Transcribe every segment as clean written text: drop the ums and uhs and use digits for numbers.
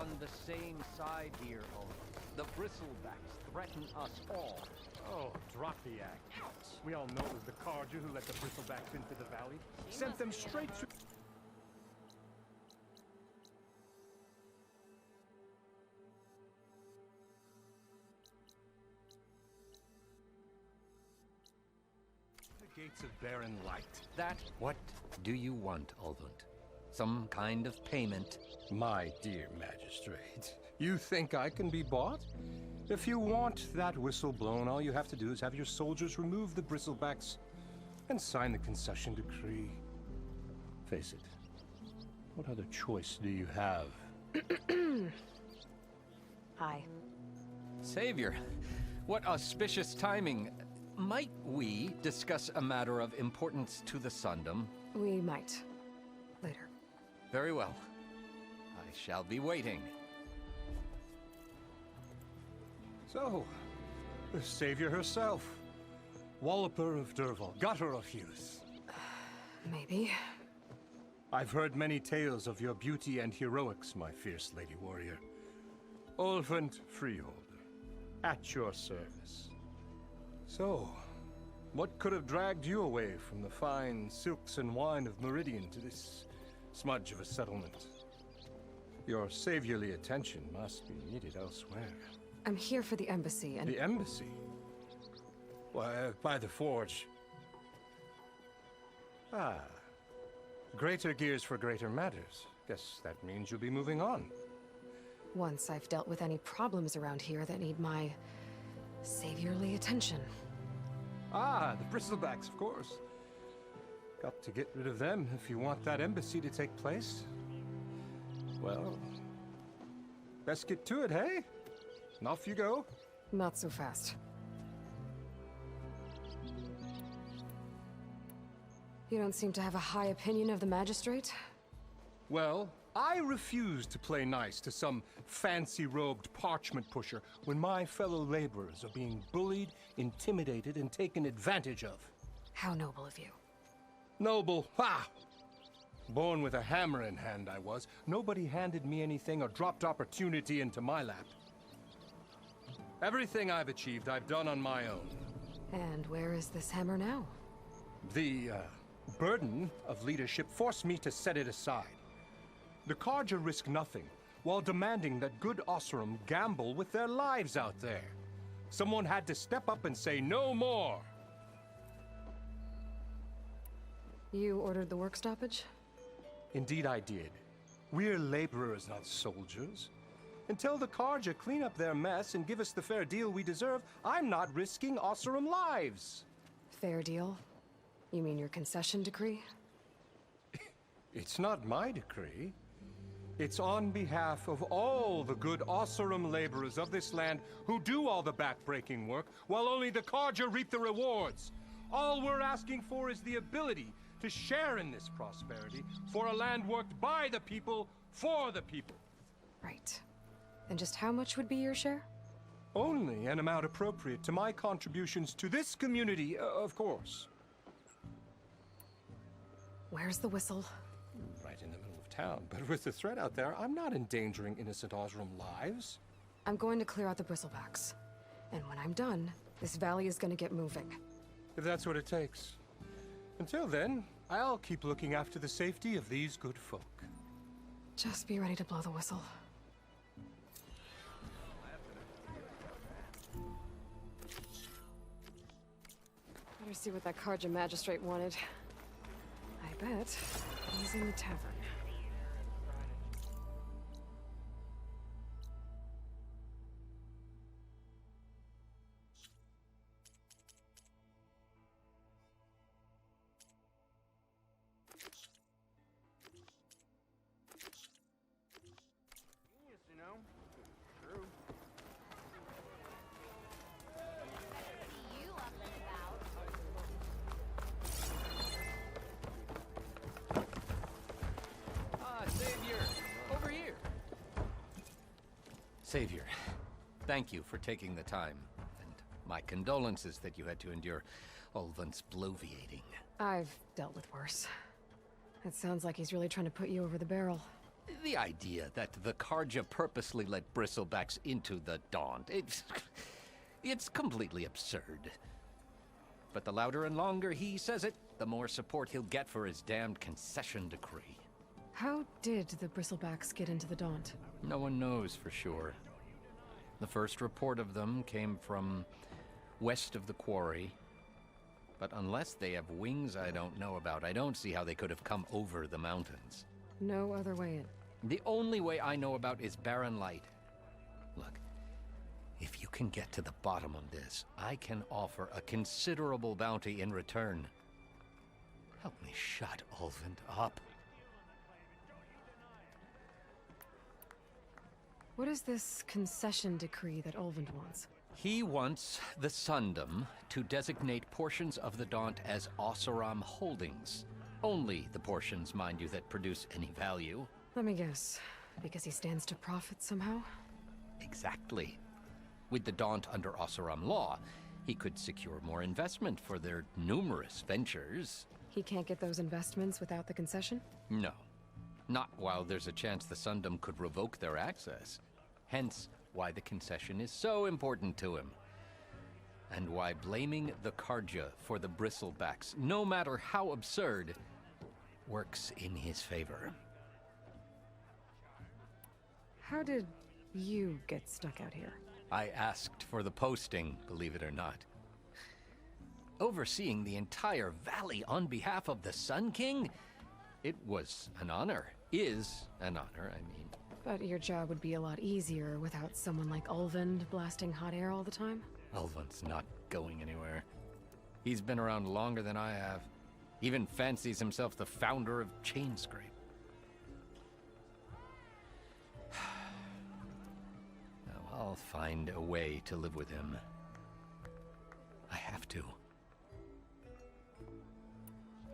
on the same side here, Ulvund. The Bristlebacks threaten us all. Oh, drop the act. We all know it was the Carja who let the Bristlebacks into the valley. Sent them straight to... the gates of barren light. What do you want, Ulvund? Some kind of payment? My dear magistrate, you think I can be bought? If you want that whistle blown, all you have to do is have your soldiers remove the Bristlebacks and sign the concession decree. Face it, what other choice do you have? Hi. Savior, what auspicious timing. Might we discuss a matter of importance to the Sundom? We might. Later. Very well. I shall be waiting. So, the savior herself. Walloper of Derval, gutter of youth. Maybe. I've heard many tales of your beauty and heroics, my fierce lady warrior. Ulvund Freeholder, at your service. So, what could have dragged you away from the fine silks and wine of Meridian to this smudge of a settlement? Your saviorly attention must be needed elsewhere. I'm here for the embassy and... The embassy? Why, by the forge. Ah. Greater gears for greater matters. Guess that means you'll be moving on. Once I've dealt with any problems around here that need my... saviorly attention. Ah, the Bristlebacks, of course. Got to get rid of them if you want that embassy to take place. Well, best get to it, hey? And off you go. Not so fast. You don't seem to have a high opinion of the magistrate? Well, I refuse to play nice to some fancy-robed parchment pusher when my fellow laborers are being bullied, intimidated, and taken advantage of. How noble of you. Noble, ha! Born with a hammer in hand, I was. Nobody handed me anything or dropped opportunity into my lap. Everything I've achieved, I've done on my own. And where is this hammer now? The, burden of leadership forced me to set it aside. The Carja risk nothing, while demanding that good Osseram gamble with their lives out there. Someone had to step up and say no more. You ordered the work stoppage? Indeed I did. We're laborers, not soldiers. Until the Carja clean up their mess and give us the fair deal we deserve, I'm not risking Osseram lives. Fair deal? You mean your concession decree? It's not my decree. It's on behalf of all the good Osseram laborers of this land who do all the backbreaking work, while only the Carja reap the rewards. All we're asking for is the ability to share in this prosperity for a land worked by the people, for the people. Right. And just how much would be your share? Only an amount appropriate to my contributions to this community, of course. Where's the whistle? Right in the middle of town, but with the threat out there, I'm not endangering innocent Osseram lives. I'm going to clear out the Bristlebacks. And when I'm done, this valley is going to get moving. If that's what it takes. Until then, I'll keep looking after the safety of these good folk. Just be ready to blow the whistle. Better see what that Carja magistrate wanted. I bet he's in the tavern. Savior, thank you for taking the time, and my condolences that you had to endure Ulvund's bloviating. I've dealt with worse. It sounds like he's really trying to put you over the barrel. The idea that the Karja purposely let Bristlebacks into the Daunt, it's completely absurd. But the louder and longer he says it, the more support he'll get for his damned concession decree. How did the Bristlebacks get into the Daunt? No one knows for sure. The first report of them came from west of the quarry. But unless they have wings I don't know about, I don't see how they could have come over the mountains. No other way in. The only way I know about is barren light. Look, if you can get to the bottom of this, I can offer a considerable bounty in return. Help me shut Ulvund up. What is this concession decree that Ulvund wants? He wants the Sundom to designate portions of the Daunt as Oseram holdings. Only the portions, mind you, that produce any value. Let me guess. Because he stands to profit somehow? Exactly. With the Daunt under Oseram law, he could secure more investment for their numerous ventures. He can't get those investments without the concession? No. Not while there's a chance the Sundom could revoke their access. Hence, why the concession is so important to him. And why blaming the Karja for the Bristlebacks, no matter how absurd, works in his favor. How did you get stuck out here? I asked for the posting, believe it or not. Overseeing the entire valley on behalf of the Sun King? It was an honor. Is an honor, I mean. But your job would be a lot easier without someone like Ulvund blasting hot air all the time? Ulvund's not going anywhere. He's been around longer than I have. Even fancies himself the founder of Chainscrape. Now, I'll find a way to live with him. I have to.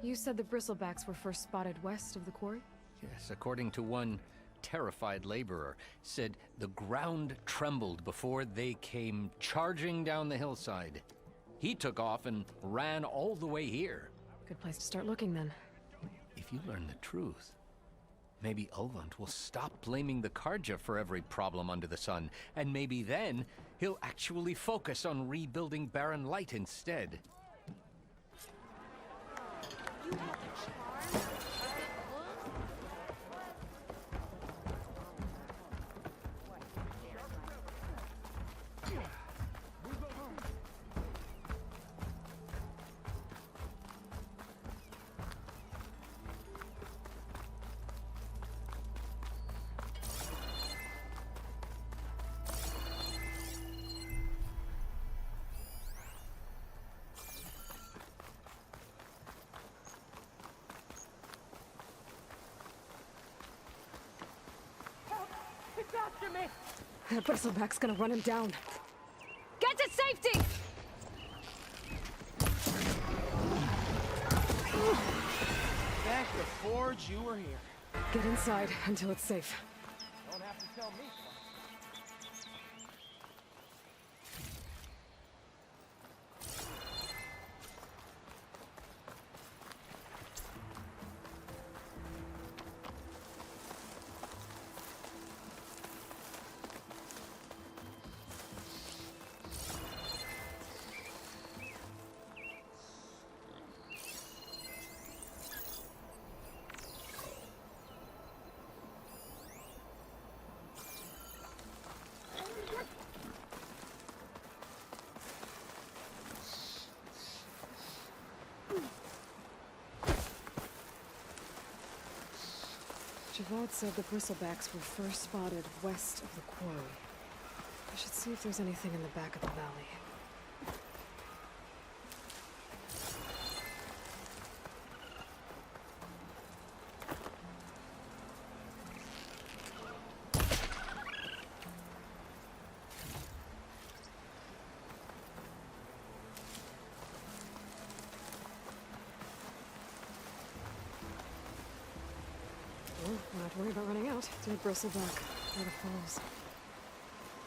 You said the Bristlebacks were first spotted west of the quarry? Yes, according to one terrified laborer, said the ground trembled before they came charging down the hillside. He took off and ran all the way here. Good place to start looking, then. If you learn the truth, maybe Ulvund will stop blaming the Karja for every problem under the sun, and maybe then he'll actually focus on rebuilding Barren Light instead. After me! That Bristleback's gonna run him down. Get to safety! Back to Forge, you were here. Get inside until it's safe. Don't have to tell me Javad said the Bristlebacks were first spotted west of the quarry. I should see if there's anything in the back of the valley. Well, not to worry about running out. Dead Bristleback. By the falls.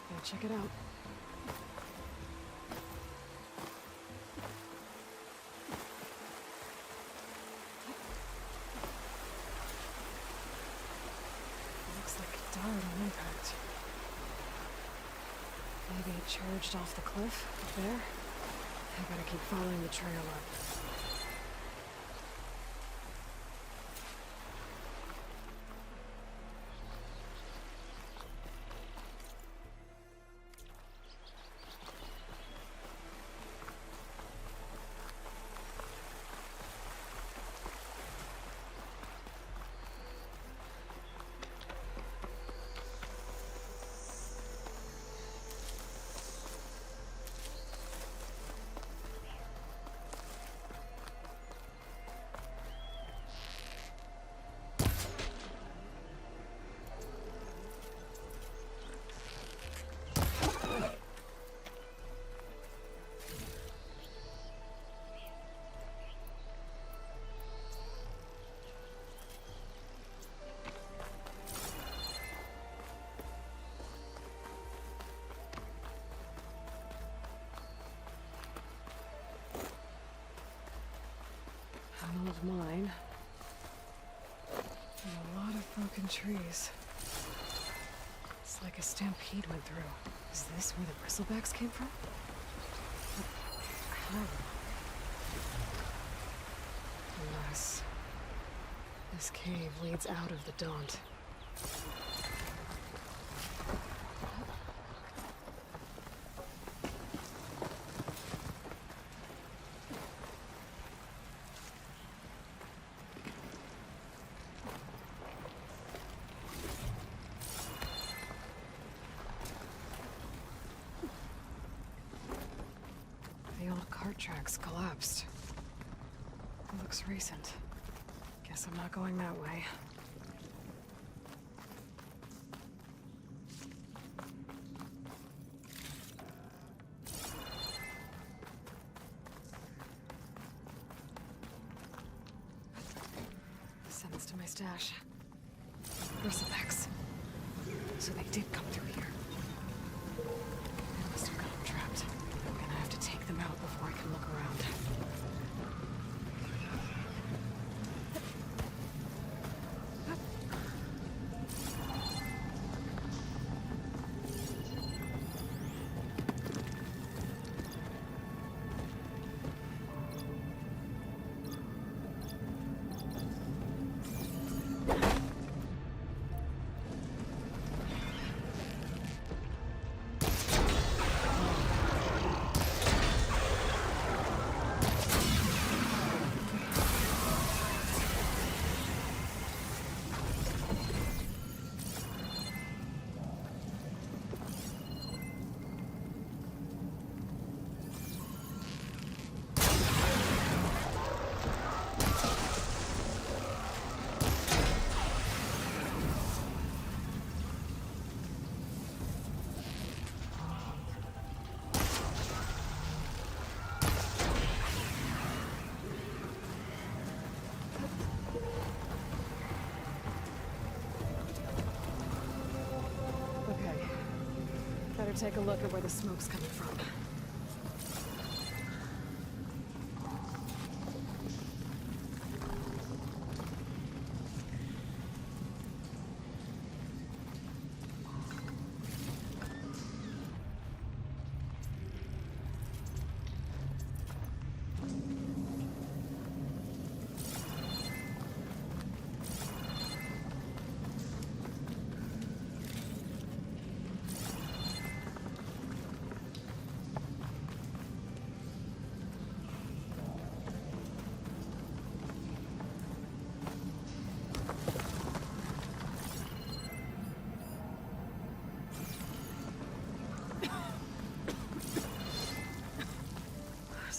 Gotta check it out. died on impact. Maybe it charged off the cliff up there. I gotta keep following the trail up. An old mine. And a lot of broken trees. It's like a stampede went through. Is this where the bristlebacks came from? How? Unless this cave leads out of the Daunt. Tracks collapsed. It looks recent. Guess I'm not going that way. Sends to my stash. Bristlebacks. So they did come through here. I must have got them trapped. I'm gonna have to take them out before I can look around. Better take a look at where the smoke's coming from.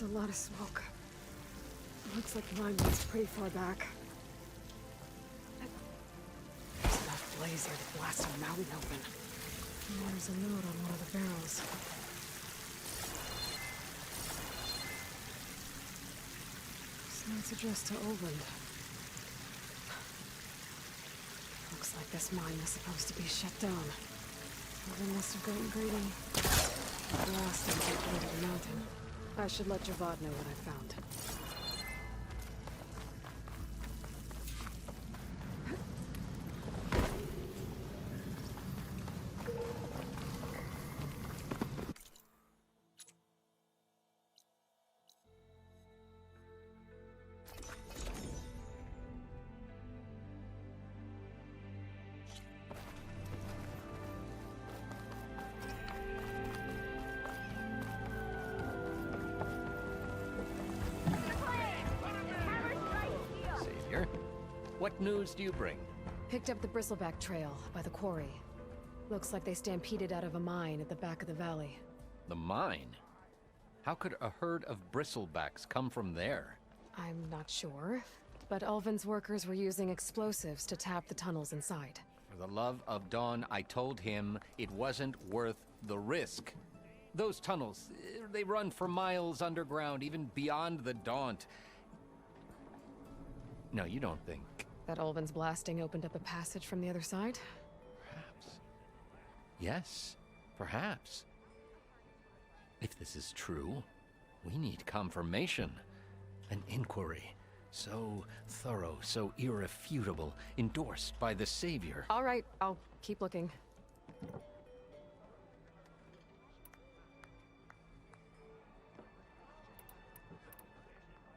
There's a lot of smoke. Looks like the mine was pretty far back. There's enough blaze here to blast a mountain open. And there's a note on one of the barrels. This note suggests to Oland. Looks like this mine was supposed to be shut down. Oland must have gotten greedy. Blast and take over the mountain. I should let Javad know what I found. What news do you bring? Picked up the bristleback trail by the quarry. Looks like they stampeded out of a mine at the back of the valley. The mine? How could a herd of bristlebacks come from there? I'm not sure, but Ulvin's workers were using explosives to tap the tunnels inside. For the love of Dawn, I told him it wasn't worth the risk. Those tunnels, they run for miles underground, even beyond the Daunt. No, you don't think... That Ulvin's blasting opened up a passage from the other side? Perhaps. Yes, perhaps. If this is true, we need confirmation. An inquiry. So thorough, so irrefutable, endorsed by the Savior. All right, I'll keep looking.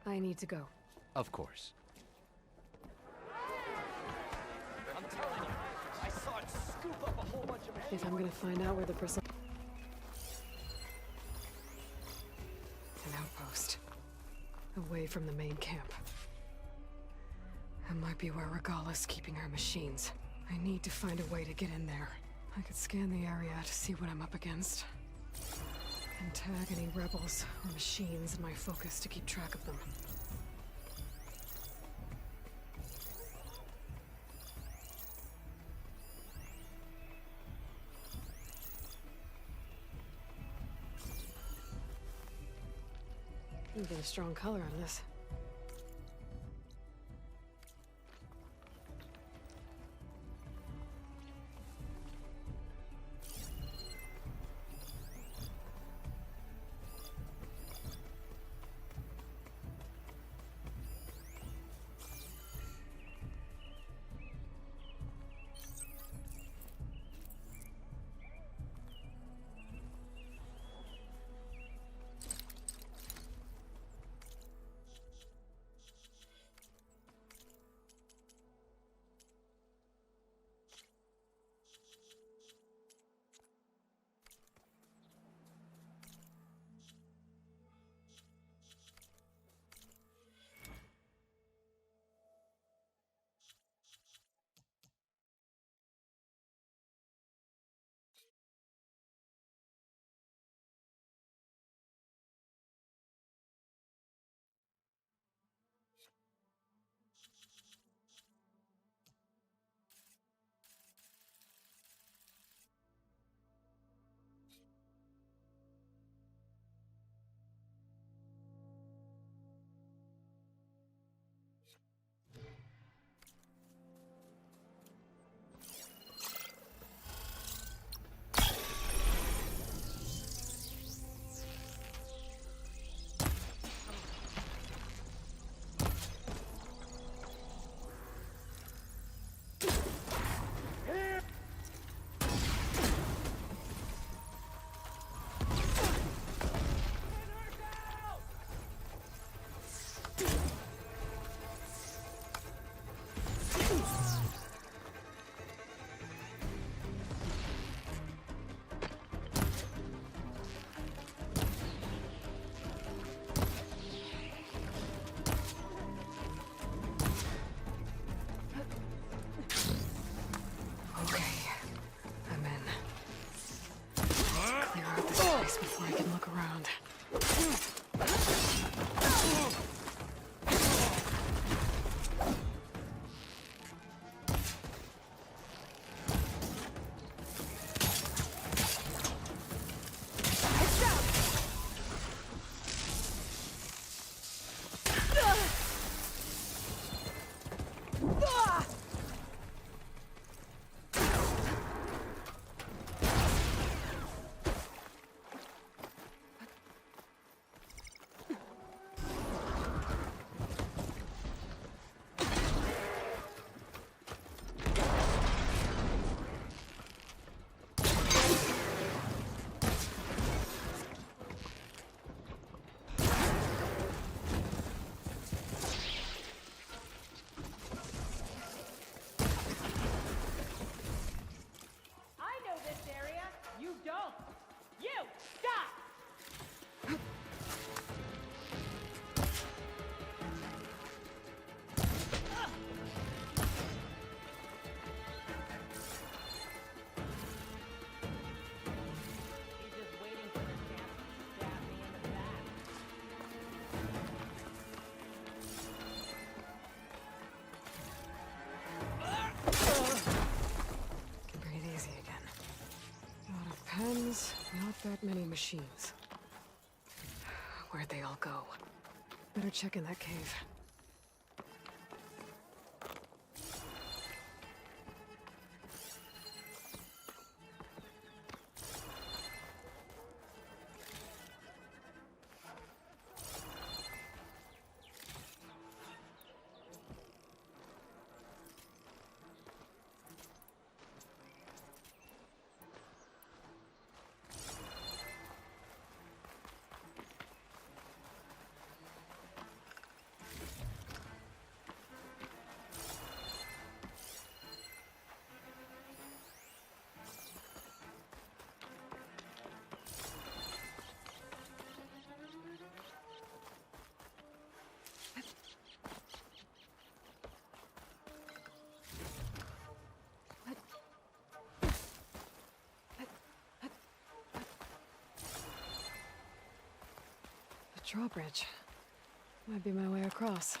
I need to go. Of course. I'm telling you, I saw it scoop up a whole bunch of If I'm gonna find out where the bristle... An outpost. Away from the main camp. That might be where Regala's keeping her machines. I need to find a way to get in there. I could scan the area to see what I'm up against. And tag any rebels or machines in my focus to keep track of them. You get a strong color on this. pens, not that many machines. Where'd they all go? Better check in that cave. Drawbridge. Might be my way across.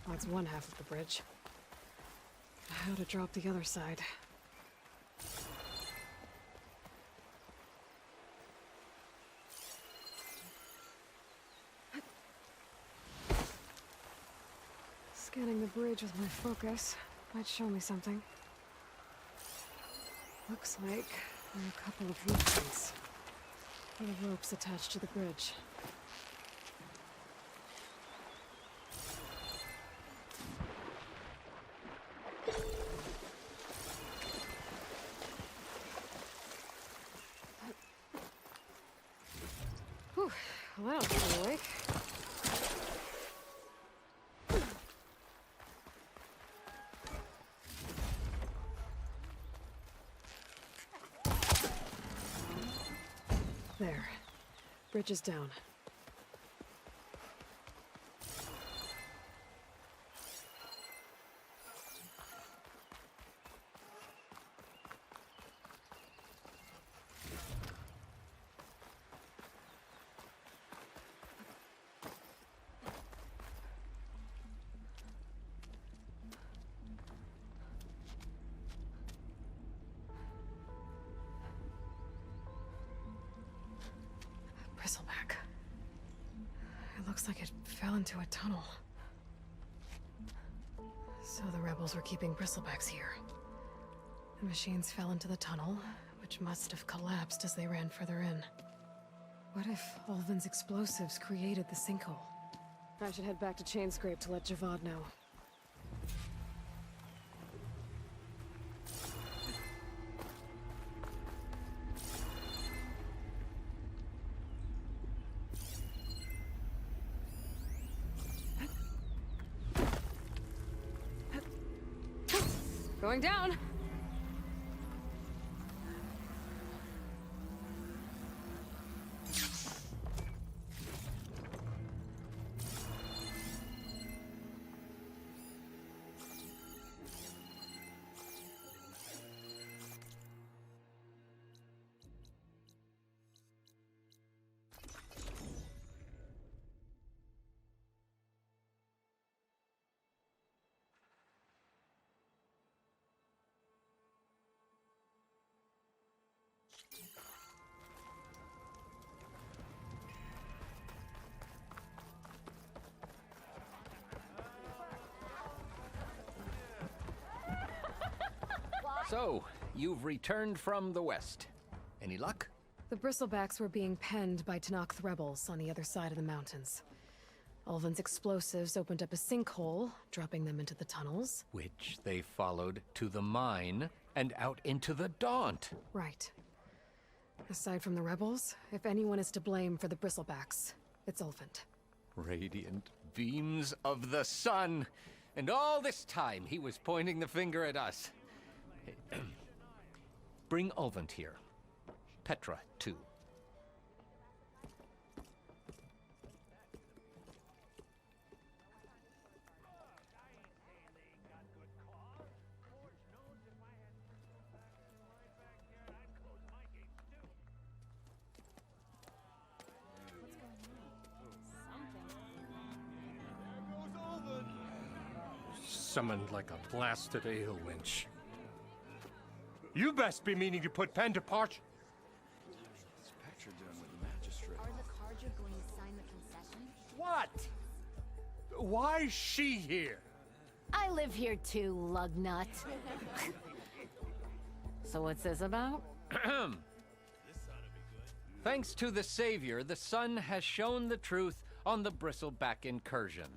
That's one half of the bridge. How to drop the other side. Scanning the bridge with my focus might show me something. Looks like there are a couple of blueprints. The ropes attached to the bridge. Whew, well, that'll keep me awake. There. Bridge is down. Bristleback. It looks like it fell into a tunnel. So the rebels were keeping bristlebacks here. The machines fell into the tunnel, which must have collapsed as they ran further in. What if Ulvin's explosives created the sinkhole? I should head back to Chainscrape to let Javad know. Going down! So, you've returned from the west. Any luck? The bristlebacks were being penned by Tanakh rebels on the other side of the mountains. Ulvin's explosives opened up a sinkhole, dropping them into the tunnels. Which they followed to the mine and out into the Daunt. Right. Aside from the rebels, if anyone is to blame for the bristlebacks, it's Ulvin. Radiant beams of the sun! And all this time he was pointing the finger at us. Bring Ulvin here. Petra, too. Summoned like a blasted ale winch. You best be meaning to put pen to parchment. Dispatcher done with the magistrate. Are the Carja going to sign the concession? What? Why is she here? I live here too, lugnut. So what's this about? Thanks to the Savior, the sun has shown the truth on the Bristleback incursion.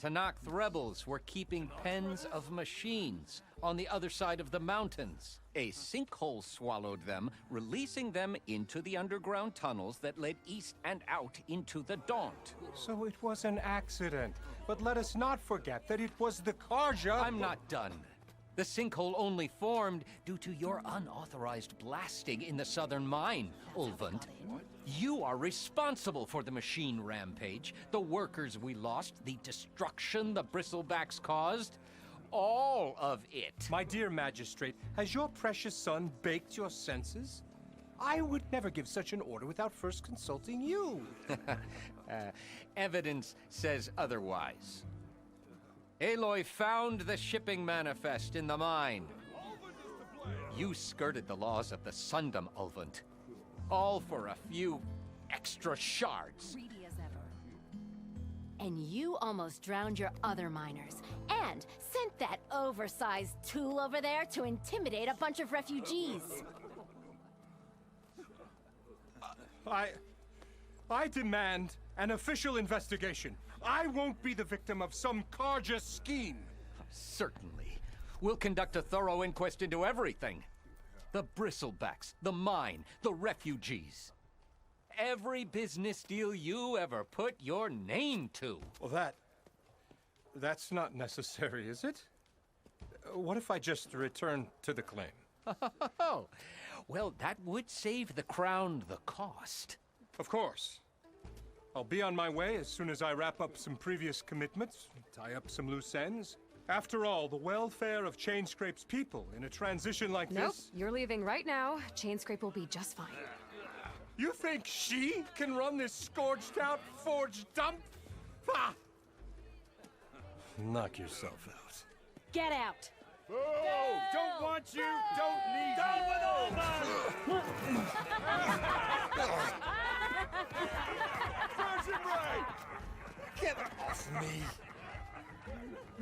Tanakh rebels were keeping pens of machines on the other side of the mountains. A sinkhole swallowed them, releasing them into the underground tunnels that led east and out into the Daunt. So it was an accident. But let us not forget that it was the Carja. I'm not done. The sinkhole only formed due to your unauthorized blasting in the southern mine, Ulvund. You are responsible for the machine rampage, the workers we lost, the destruction the Bristlebacks caused. All of it. My dear magistrate, has your precious son baked your senses? I would never give such an order without first consulting you. Evidence says otherwise. Aloy found the shipping manifest in the mine. You skirted the laws of the Sundom, Ulvund. All for a few extra shards. Greedy as ever. And you almost drowned your other miners. And sent that oversized tool over there to intimidate a bunch of refugees. I demand an official investigation. I won't be the victim of some Carja scheme. Certainly. We'll conduct a thorough inquest into everything. The Bristlebacks, the mine, the refugees. Every business deal you ever put your name to. Well, that's not necessary, is it? What if I just return to the claim? Oh, well, that would save the crown the cost. Of course. I'll be on my way as soon as I wrap up some previous commitments, tie up some loose ends. After all, the welfare of Chainscrape's people in a transition like Nope, this... you're leaving right now. Chainscrape will be just fine. You think she can run this scorched-out forged dump? Ha! Knock yourself out. Get out! Oh, don't want you, don't need you. Down with all that! Virgin Ray! Get off me!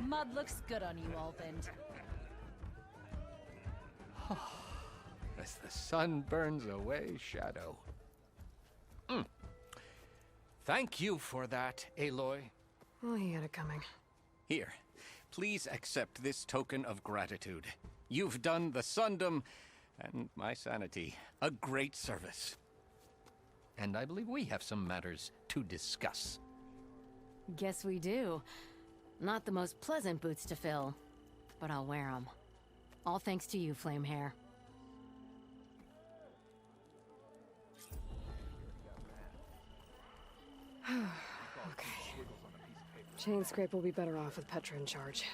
Mud looks good on you, Ulvund. As the sun burns away shadow. Thank you for that, Aloy. Well, he had it coming. Here, please accept this token of gratitude. You've done the Sundom and my sanity a great service. And I believe we have some matters to discuss. Guess we do. Not the most pleasant boots to fill, but I'll wear them. All thanks to you, Flamehair. Okay. Chainscrape will be better off with Petra in charge.